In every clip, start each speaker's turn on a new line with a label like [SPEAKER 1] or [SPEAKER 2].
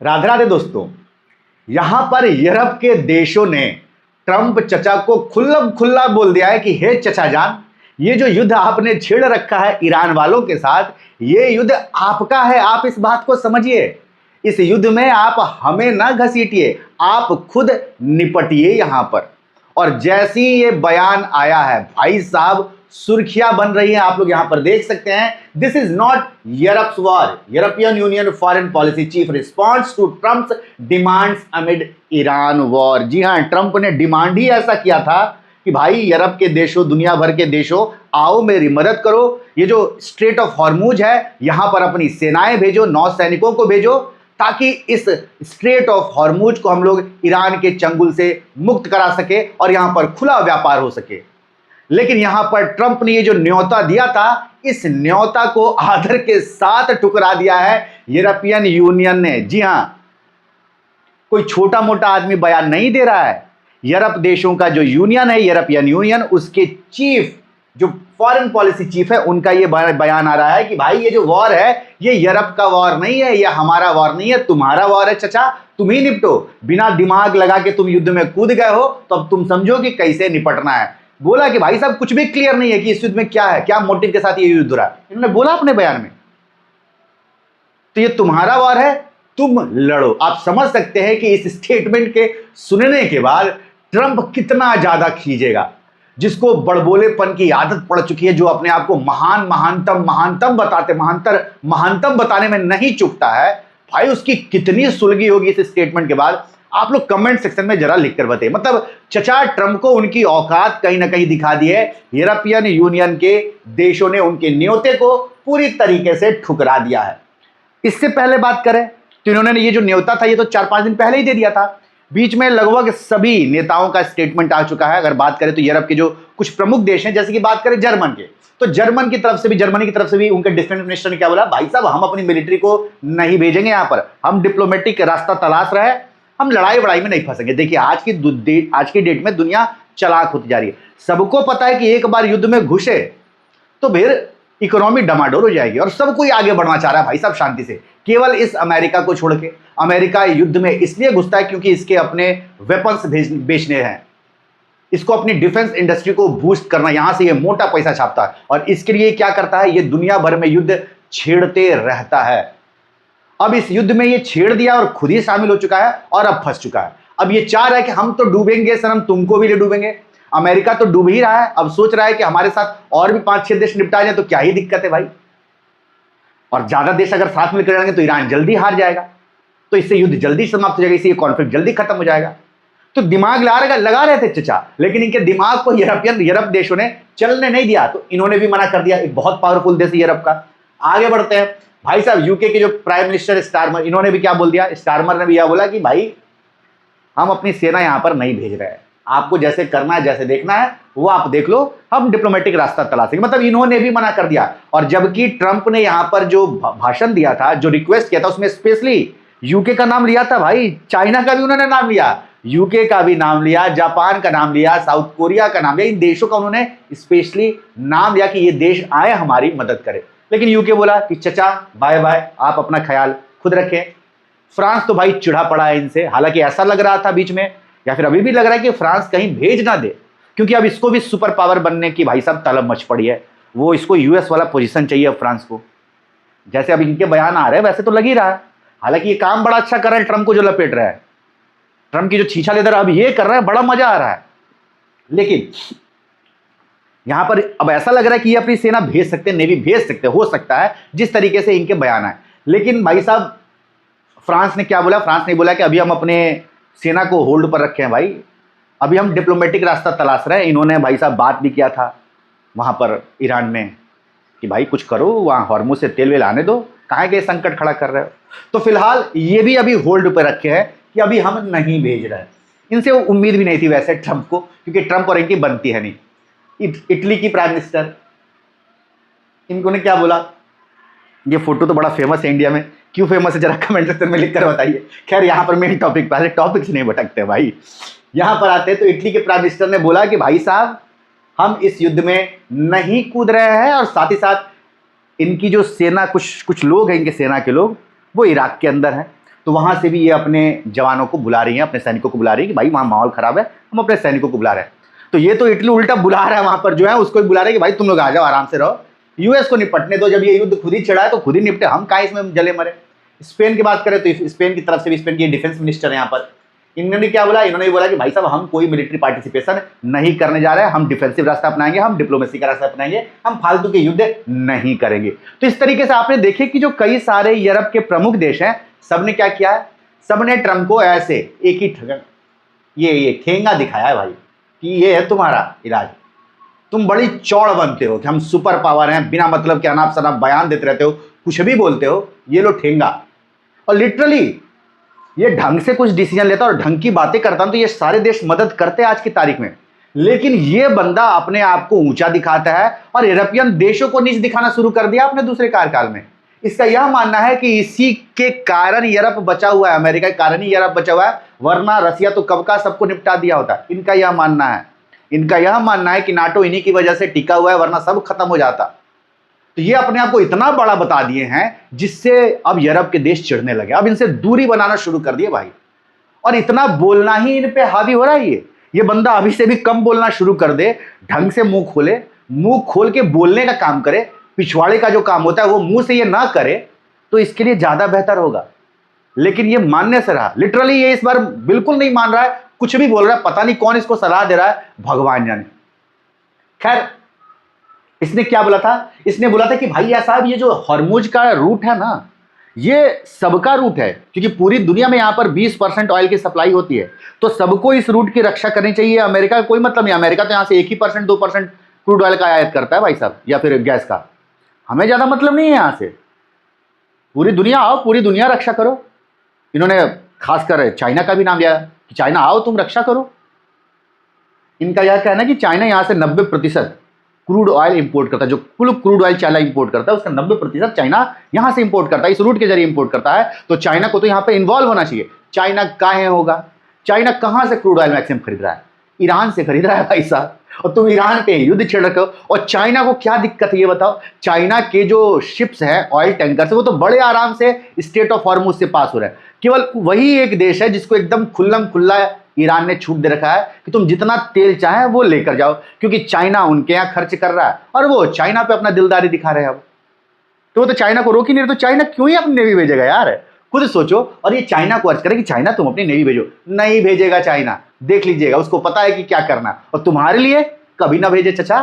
[SPEAKER 1] राधे राधे दोस्तों। यहां पर यूरोप के देशों ने ट्रंप चचा को खुल्लम खुल्ला बोल दिया है कि हे चचा जान, ये जो युद्ध आपने छेड़ रखा है ईरान वालों के साथ, ये युद्ध आपका है। आप इस बात को समझिए। इस युद्ध में आप हमें ना घसीटिए, आप खुद निपटिए यहां पर। और जैसे ही ये बयान आया है भाई साहब, सुर्खियां बन रही हैं। आप लोग यहां पर देख सकते हैं, this is not Europe's war, European Union foreign policy chief response to Trump's demands amid Iran war. जी हां, ट्रंप ने डिमांड ही ऐसा किया था कि भाई यूरोप के देशों, दुनिया भर के देशों, आओ मेरी मदद करो। ये जो स्ट्रेट ऑफ हॉर्मूज है, यहां पर अपनी सेनाएं भेजो, नौसैनिकों को भेजो, ताकि इस स्ट्रेट ऑफ हॉर्मूज को हम लोग ईरान के चंगुल से मुक्त करा सके और यहां पर खुला व्यापार हो सके। लेकिन यहां पर ट्रंप ने ये जो न्योता दिया था, इस न्योता को आदर के साथ ठुकरा दिया है यूरोपियन यूनियन ने। जी हां, कोई छोटा मोटा आदमी बयान नहीं दे रहा है। यूरोप देशों का जो यूनियन है, यूरोपियन यूनियन, उसके चीफ, जो फॉरेन पॉलिसी चीफ है, उनका ये बयान आ रहा है कि भाई ये जो वॉर है, ये यूरोप का वॉर नहीं है, ये हमारा वॉर नहीं है, तुम्हारा वॉर है चचा, तुम ही निपटो। बिना दिमाग लगा के तुम युद्ध में कूद गए हो, तो अब तुम समझो कि कैसे निपटना है। बोला कि भाई साहब कुछ भी क्लियर नहीं है कि इस युद्ध में क्या है, क्या मोटिव के साथ ये युद्ध हो रहा है। इन्होंने बोला अपने बयान में, तो ये तुम्हारा वॉर है, तुम लड़ो। आप समझ सकते हैं कि इस स्टेटमेंट के सुनने के बाद ट्रंप कितना ज्यादा खींचेगा। जिसको बड़बोलेपन की आदत पड़ चुकी है, जो अपने आप को महान, महानतम बताने में नहीं चूकता है, भाई उसकी कितनी सुलगी होगी इस स्टेटमेंट के बाद। आप लोग कमेंट सेक्शन में जरा लिखकर बताइए। मतलब चचा ट्रंप को उनकी औकात कहीं ना कहीं दिखा दी है। यूरोपियन यूनियन के देशों ने उनके न्योते को पूरी तरीके से ठुकरा दिया है। इससे पहले बात करें तो इन्होंने ये जो न्योता था, ये तो 4-5 दिन पहले ही दे दिया था। बीच में लगभग सभी नेताओं का स्टेटमेंट आ चुका है। अगर बात करें तो यूरोप के जो कुछ प्रमुख देश हैं, जैसे कि बात करें जर्मन के, तो जर्मनी की तरफ से भी उनके डिफेंस मिनिस्टर ने क्या बोला, भाई साहब हम अपनी मिलिट्री को नहीं भेजेंगे यहां पर, हम डिप्लोमेटिक रास्ता तलाश रहे हैं, हम लड़ाई वड़ाई में नहीं फंसेंगे। देखिए आज की डेट में दुनिया चालाक होती जा रही है। सबको पता है कि एक बार युद्ध में घुसे तो फिर इकोनॉमी डमाडोल हो जाएगी, और सब कोई आगे बढ़ना चाह रहा है भाई साहब शांति से। केवल इस अमेरिका को छोड़ के। अमेरिका युद्ध में इसलिए घुसता है क्योंकि इसके अपने वेपन्स बेचने हैं, इसको अपनी डिफेंस इंडस्ट्री को बूस्ट करना, यहां से ये मोटा पैसा छापता है, और इसके लिए क्या करता है, ये दुनिया भर में युद्ध छेड़ते रहता है। अब इस युद्ध में ये छेड़ दिया और खुद ही शामिल हो चुका है और अब फंस चुका है। अब ये चाह रहा है कि हम तो डूबेंगे सनम, तुमको भी ले डूबेंगे। अमेरिका तो डूब ही रहा है, अब सोच रहा है कि हमारे साथ और भी 5-6 देश निपटा जाए तो क्या ही दिक्कत है भाई। और ज्यादा देश अगर साथ में लेकर जाएंगे तो ईरान जल्दी हार जाएगा, तो इससे युद्ध जल्दी समाप्त हो जाएगा, इससे कॉन्फ्लिक्ट जल्दी खत्म हो जाएगा। तो दिमाग लगा रहे थे चचा, लेकिन इनके दिमाग को यूरोप देशों ने चलने नहीं दिया, तो इन्होंने भी मना कर दिया। एक बहुत पावरफुल देश यूरोप का। आगे बढ़ते हैं भाई साहब, यूके के जो प्राइम मिनिस्टर स्टारमर, इन्होंने भी क्या बोल दिया। स्टारमर ने भी यह बोला कि भाई हम अपनी सेना यहां पर नहीं भेज रहे हैं, आपको जैसे करना है, जैसे देखना है वो आप देख लो, हम डिप्लोमेटिक रास्ता तलाशेंगे। मतलब इन्होंने भी मना कर दिया। और जबकि ट्रंप ने यहां पर जो भाषण दिया था, जो रिक्वेस्ट किया था, उसमें स्पेशली यूके का नाम लिया था भाई, चाइना का भी उन्होंने नाम लिया, यूके का भी नाम लिया, जापान का नाम लिया, साउथ कोरिया का नाम लिया। इन देशों का उन्होंने स्पेशली नाम लिया कि ये देश आए हमारी मदद करें। लेकिन यूके बोला कि चचा बाय बाय, आप अपना ख्याल खुद रखें। फ्रांस तो भाई चिढ़ा पड़ा है इनसे। हालांकि ऐसा लग रहा था बीच में, या फिर अभी भी लग रहा है कि फ्रांस कहीं भेज ना दे, क्योंकि अब इसको भी सुपर पावर बनने की भाई साहब तलब मच पड़ी है। वो इसको यूएस वाला पोजीशन चाहिए अब फ्रांस को। जैसे अब इनके बयान आ रहे हैं वैसे तो लग ही रहा है। हालांकि ये काम बड़ा अच्छा कर रहे हैं, ट्रंप को जो लपेट रहा है, ट्रंप की जो छीछा लेदर अब ये कर रहा है, बड़ा मजा आ रहा है। लेकिन यहां पर अब ऐसा लग रहा है कि ये अपनी सेना भेज सकते हैं, नेवी भेज सकते, हो सकता है जिस तरीके से इनके बयान आए। लेकिन भाई साहब फ्रांस ने क्या बोला, फ्रांस ने बोला कि अभी हम अपने सेना को होल्ड पर रखे हैं भाई, अभी हम डिप्लोमेटिक रास्ता तलाश रहे हैं। इन्होंने भाई साहब बात भी किया था वहां पर ईरान में कि भाई कुछ करो, वहां हॉर्मुज से तेल वेल आने दो, काहे के संकट खड़ा कर रहे हो। तो फिलहाल ये भी अभी होल्ड पर रखे हैं कि अभी हम नहीं भेज रहे हैं। इनसे उम्मीद भी नहीं थी वैसे ट्रंप को, क्योंकि ट्रंप और इनकी बनती है नहीं। इटली की प्राइम मिनिस्टर, इनको ने क्या बोला, ये फोटो तो बड़ा फेमस है इंडिया में, क्यों फेमस है जरा कमेंट सेक्शन में लिखकर बताइए। खैर यहाँ पर मेन टॉपिक पर, टॉपिक से नहीं भटकते भाई, यहां पर आते हैं। तो इटली के प्राइम मिनिस्टर ने बोला कि भाई साहब हम इस युद्ध में नहीं कूद रहे हैं, और साथ ही साथ इनकी जो सेना, कुछ लोग हैं इनके सेना के लोग, वो इराक के अंदर हैं, तो वहां से भी ये अपने जवानों को बुला रही हैं, अपने सैनिकों को बुला रही है कि भाई वहां माहौल खराब है, हम अपने सैनिकों को बुला रहे हैं। तो ये तो इटली उल्टा बुला रहा है वहां पर जो है उसको भी बुला रहे हैं कि भाई तुम लोग आ जाओ, आराम से रहो, यूएस को निपटने दो, जब ये युद्ध खुद ही छिड़ा है तो खुद ही निपटे, हम कहाँ इसमें जले मरे। स्पेन की बात करें तो स्पेन की तरफ से भी, स्पेन की डिफेंस मिनिस्टर है यहाँ पर, इन्होंने क्या बोला, इन्होंने बोला कि भाई साहब हम कोई मिलिट्री पार्टिसिपेशन नहीं करने जा रहे हैं, हम डिफेंसिव रास्ता अपनाएंगे, हम डिप्लोमेसी का रास्ता अपनाएंगे, हम फालतू के युद्ध नहीं करेंगे। तो इस तरीके से आपने देखे कि जो कई सारे यूरोप के प्रमुख देश हैं, सबने क्या किया है, सबने ट्रंप को ऐसे एक ही ये ठेंगा दिखाया है भाई कि ये है तुम्हारा इलाज, तुम बड़ी चौड़ बनते हो कि हम सुपर पावर हैं, बिना मतलब के अनाप शनाप बयान देते रहते हो, कुछ भी बोलते हो, ये लो ठेंगा। और लिटरली ये ढंग से कुछ डिसीजन लेता और ढंग की बातें करता तो ये सारे देश मदद करते आज की तारीख में, लेकिन ये बंदा अपने आप को ऊंचा दिखाता है और यूरोपियन देशों को नीच दिखाना शुरू कर दिया अपने दूसरे कार्यकाल में। इसका यह मानना है कि इसी के कारण यूरोप बचा हुआ है, अमेरिका के कारण ही यूरोप बचा हुआ है, वरना रसिया तो कब का सबको निपटा दिया होता। इनका यह मानना है, इनका यह मानना है कि नाटो इन्हीं की वजह से टिका हुआ है, वरना सब खत्म हो जाता। तो ये अपने आप को इतना बड़ा बता दिए हैं जिससे अब यूरोप के देश चिढ़ने लगे, अब इनसे दूरी बनाना शुरू कर दिए भाई। और इतना बोलना ही इन पे हावी हो रहा है, ये बंदा अभी से भी कम बोलना शुरू कर दे, ढंग से मुंह खोले, मुंह खोल के बोलने का काम करे, पिछवाड़े का जो काम होता है वो मुंह से ये ना करे तो इसके लिए ज्यादा बेहतर होगा। लेकिन ये मानने से रहा, लिटरली ये इस बार बिल्कुल नहीं मान रहा है, कुछ भी बोल रहा है, पता नहीं कौन इसको सलाह दे रहा है, भगवान जाने। खैर इसने क्या बोला था, इसने बोला था कि भाई साहब ये जो हॉर्मुज का रूट है ना, ये सबका रूट है, क्योंकि पूरी दुनिया में यहाँ पर 20% ऑयल की सप्लाई होती है, तो सबको इस रूट की रक्षा करनी चाहिए। अमेरिका का कोई मतलब नहीं, अमेरिका तो यहाँ से 1% 2% क्रूड ऑयल का आयात करता है भाई साहब, या फिर गैस का, हमें ज्यादा मतलब नहीं है यहाँ से। पूरी दुनिया आओ, पूरी दुनिया रक्षा करो। इन्होंने खासकर चाइना का भी नाम लिया कि चाइना आओ तुम रक्षा करो। इनका यह कहना है कि चाइना यहाँ से 90% क्रूड ऑयल इंपोर्ट करता है, जो कुल क्रूड ऑयल चाइना इंपोर्ट करता है उसका 90% चाइना यहां से इंपोर्ट करता है, इस रूट के जरिए इंपोर्ट करता है। तो चाइना को तो यहां पे इन्वॉल्व होना चाहिए। चाइना काहे होगा, चाइना कहां से क्रूड ऑयल मैक्सिमम खरीद रहा है, ईरान से खरीद रहा है भाई साहब, और तुम ईरान पे युद्ध छेड़ रखे हो। और चाइना को क्या दिक्कत है ये बताओ, चाइना के जो शिप्स हैं, ऑयल टैंकर से, वो तो बड़े आराम से स्टेट ऑफ हॉर्मुज से पास हो रहे हैं। केवल वही एक देश है जिसको एकदम खुल्लम खुल्ला ईरान ने छूट दे रखा है कि तुम जितना तेल चाहे वो लेकर जाओ, क्योंकि चाइना उनके यहाँ खर्च कर रहा है और वो चाइना पे अपना दिलदारी दिखा रहे हैं। अब तो वो तो चाइना को रोक ही नहीं रहे, तो चाइना क्यों ही अपनी नेवी भेजेगा यार, खुद सोचो। और ये चाइना को अर्ज करे कि चाइना तुम अपनी नेवी भेजो, नहीं भेजेगा चाइना, देख लीजिएगा, उसको पता है कि क्या करना, और तुम्हारे लिए कभी ना भेजे चचा।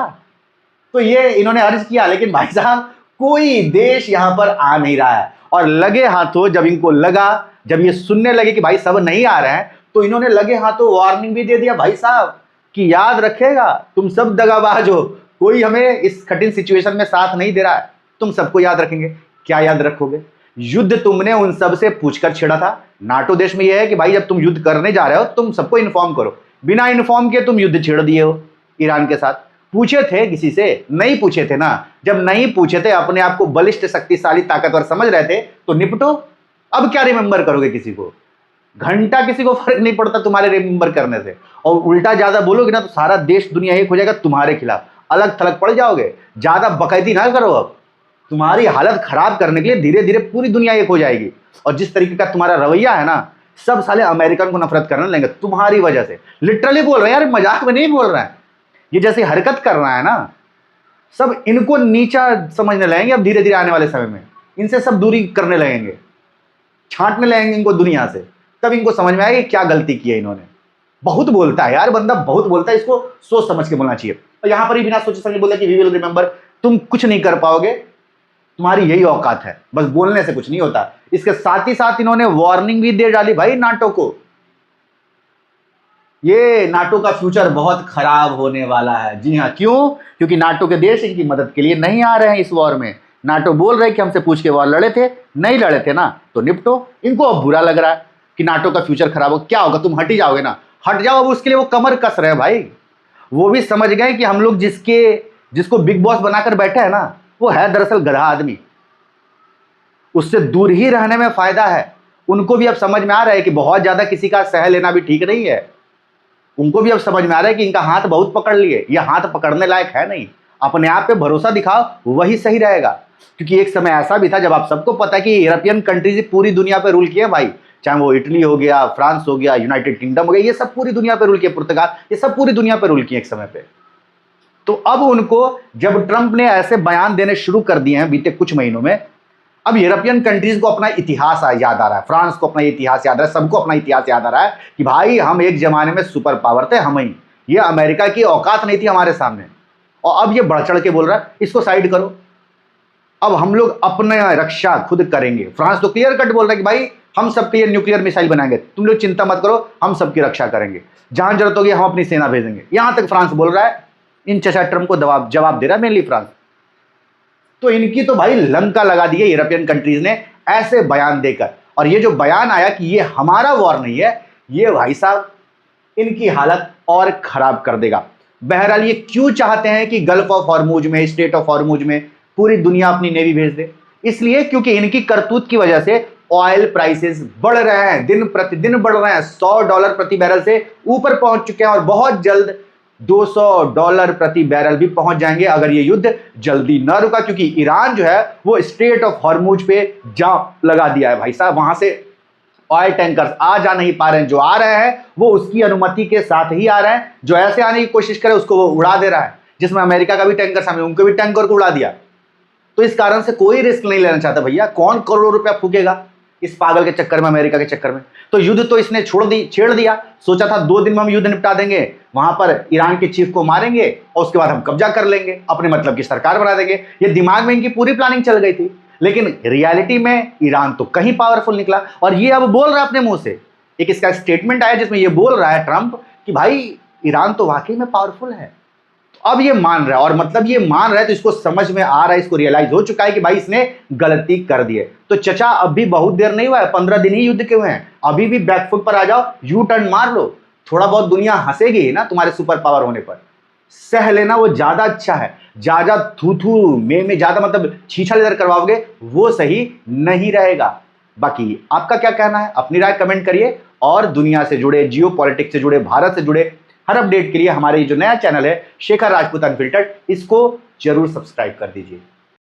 [SPEAKER 1] तो ये इन्होंने अर्ज किया, लेकिन भाई साहब कोई देश यहां पर आ नहीं रहा है। और लगे हाथों जब इनको लगा, जब ये सुनने लगे कि भाई सब नहीं आ रहे हैं, तो इन्होंने लगे हाथों वार्निंग भी दे दिया भाई साहब कि याद रखेगा तुम सब दगाबाज हो, कोई हमें इस कठिन सिचुएशन में साथ नहीं दे रहा है, तुम सबको याद रखेंगे। क्या याद रखोगे, युद्ध तुमने उन सब से पूछकर छेड़ा था। नाटो देश में यह है कि भाई जब तुम युद्ध करने जा रहे हो तुम सबको इन्फॉर्म करो, बिना इन्फॉर्म के तुम युद्ध छेड़ दिए हो ईरान के साथ। पूछे थे किसी से, नहीं पूछे थे ना, जब नहीं पूछे थे, अपने आप को बलिष्ठ शक्तिशाली ताकतवर समझ रहे थे, तो निपटो। अब क्या रिमेंबर करोगे, किसी को घंटा किसी को फर्क नहीं पड़ता तुम्हारे रिमेंबर करने से। और उल्टा ज्यादा बोलोगे ना तो सारा देश दुनिया एक हो जाएगा तुम्हारे खिलाफ, अलग थलग पड़ जाओगे। ज्यादा बकैती ना करो, अब तुम्हारी हालत खराब करने के लिए धीरे धीरे पूरी दुनिया एक हो जाएगी। और जिस तरीके का तुम्हारा रवैया है ना, सब साले अमेरिकन को नफरत करने लगेंगे तुम्हारी वजह से। लिटरली बोल रहे हैं यार, मजाक में नहीं बोल रहे हैं। ये जैसी हरकत कर रहा है ना, सब इनको नीचा समझने लगेंगे अब धीरे धीरे आने वाले समय में, इनसे सब दूरी करने लगेंगे, छांटने लगेंगे इनको दुनिया से। तब इनको समझ में आएगा क्या गलती की है इन्होंने। बहुत बोलता है यार बंदा, बहुत बोलता है, इसको सोच समझ के बोलना चाहिए। और यहां पर ही बिना सोचे समझे बोला कि वी विल रिमेंबर, तुम कुछ नहीं कर पाओगे, तुम्हारी यही औकात है, बस बोलने से कुछ नहीं होता। इसके साथ ही साथ इन्होंने वार्निंग भी दे डाली भाई नाटो को, ये नाटो का फ्यूचर बहुत खराब होने वाला है। जी हाँ, क्यों? क्योंकि नाटो के देश इनकी मदद के लिए नहीं आ रहे हैं इस वॉर में। नाटो बोल रहे हैं कि हमसे पूछ के वॉर लड़े थे, नहीं लड़े थे ना, तो निपटो। इनको अब बुरा लग रहा है कि नाटो का फ्यूचर खराब हो। क्या होगा, तुम हट ही जाओगे ना, हट जाओ। अब उसके लिए वो कमर कस रहे हैं भाई। वो भी समझ गए कि हम लोग जिसको बिग बॉस बनाकर बैठे हैं ना, वो है दरअसल गधा आदमी, उससे दूर ही रहने में फायदा है। उनको भी अब समझ में आ रहा है कि बहुत ज्यादा किसी का सह लेना भी ठीक नहीं है। उनको भी अब समझ में आ रहा है कि इनका हाथ बहुत पकड़ लिए, ये हाथ पकड़ने लायक है नहीं। अपने आप पे भरोसा दिखाओ, वही सही रहेगा। क्योंकि एक समय ऐसा भी था जब आप सबको पता है कि यूरोपियन कंट्रीज पूरी दुनिया पे रूल किए भाई, चाहे वो इटली हो गया, फ्रांस हो गया, यूनाइटेड किंगडम हो गया, ये सब पूरी दुनिया पे रूल किए, पुर्तगाल, ये सब पूरी दुनिया पे रूल किए एक समय पे। तो अब उनको, जब ट्रंप ने ऐसे बयान देने शुरू कर दिए हैं बीते कुछ महीनों में, अब यूरोपियन कंट्रीज को अपना इतिहास याद आ रहा है, फ्रांस को अपना इतिहास याद आ रहा है, सबको अपना इतिहास याद आ रहा है कि भाई हम एक जमाने में सुपर पावर थे, हम ही, ये अमेरिका की औकात नहीं थी हमारे सामने। और अब ये बढ़ चढ़ के बोल रहा है इसको साइड करो, अब हम लोग अपने रक्षा खुद करेंगे। फ्रांस तो क्लियर कट बोल रहा है कि भाई हम सबके लिए न्यूक्लियर मिसाइल बनाएंगे, तुम लोग चिंता मत करो, हम सबकी रक्षा करेंगे, जहां जरूरत होगी हम अपनी सेना भेजेंगे। यहां तक फ्रांस बोल रहा है, इन चचा ट्रंप को जवाब दे रहा है मेनली फ्रांस। तो इनकी तो भाई लंका लगा दी है यूरोपियन कंट्रीज ने ऐसे बयान देकर। और ये जो बयान आया कि ये हमारा वॉर नहीं है, ये भाई साहब इनकी हालत और खराब कर देगा। बहरहाल ये क्यों चाहते हैं कि गल्फ ऑफ हॉर्मुज में, स्ट्रेट ऑफ हॉर्मुज में पूरी दुनिया अपनी नेवी भेज दे? इसलिए क्योंकि इनकी करतूत की वजह से ऑयल प्राइसेस बढ़ रहे हैं, दिन प्रतिदिन बढ़ रहे हैं, $100 प्रति बैरल से ऊपर पहुंच चुके हैं और बहुत जल्द $200 प्रति बैरल भी पहुंच जाएंगे अगर ये युद्ध जल्दी न रुका। क्योंकि ईरान जो है वो स्ट्रेट ऑफ हॉर्मुज पे जाम लगा दिया है भाई साहब, वहां से ऑयल टैंकर्स आ जा नहीं पा रहे हैं, जो आ रहे हैं वो उसकी अनुमति के साथ ही आ रहे हैं, जो ऐसे आने की कोशिश करे उसको वो उड़ा दे रहा है। जिसमें अमेरिका का भी टैंकर सामने, उनके भी टैंकर को उड़ा दिया। तो इस कारण से कोई रिस्क नहीं लेना चाहता भैया, कौन करोड़ों रुपया फूकेगा इस पागल के चक्कर में, अमेरिका के चक्कर में। तो युद्ध तो इसने छेड़ दिया, सोचा था 2 दिन में हम युद्ध निपटा देंगे, वहां पर ईरान के चीफ को मारेंगे और उसके बाद हम कब्जा कर लेंगे, अपने मतलब की सरकार बना देंगे। ये दिमाग में इनकी पूरी प्लानिंग चल गई थी। लेकिन रियलिटी में ईरान तो कहीं पावरफुल निकला। और ये अब बोल रहा है अपने मुंह से, एक इसका स्टेटमेंट आया जिसमें ये बोल रहा है ट्रंप कि भाई ईरान तो वाकई में पावरफुल है। अब ये मान रहा है, और मतलब ये मान रहा है तो इसको समझ में आ रहा है, इसको रियलाइज हो चुका है कि भाई इसने गलती कर दी है। तो चचा अब भी बहुत देर नहीं हुआ है, 15 दिन ही युद्ध के हुए हैं, अभी भी बैकफुट पर आ जाओ, यू टर्न मार लो। थोड़ा बहुत दुनिया हंसेगी ना तुम्हारे सुपर पावर होने पर, सह लेना वो ज्यादा अच्छा है। ज्यादा थू थू में ज्यादा मतलब छीछा लेकर करवाओगे वो सही नहीं रहेगा। बाकी आपका क्या कहना है, अपनी राय कमेंट करिए। और दुनिया से जुड़े, जियो पॉलिटिक्स से जुड़े, भारत से जुड़े हर अपडेट के लिए हमारे जो नया चैनल है शेखर राजपूत अनफिल्टर्ड, इसको जरूर सब्सक्राइब कर दीजिए।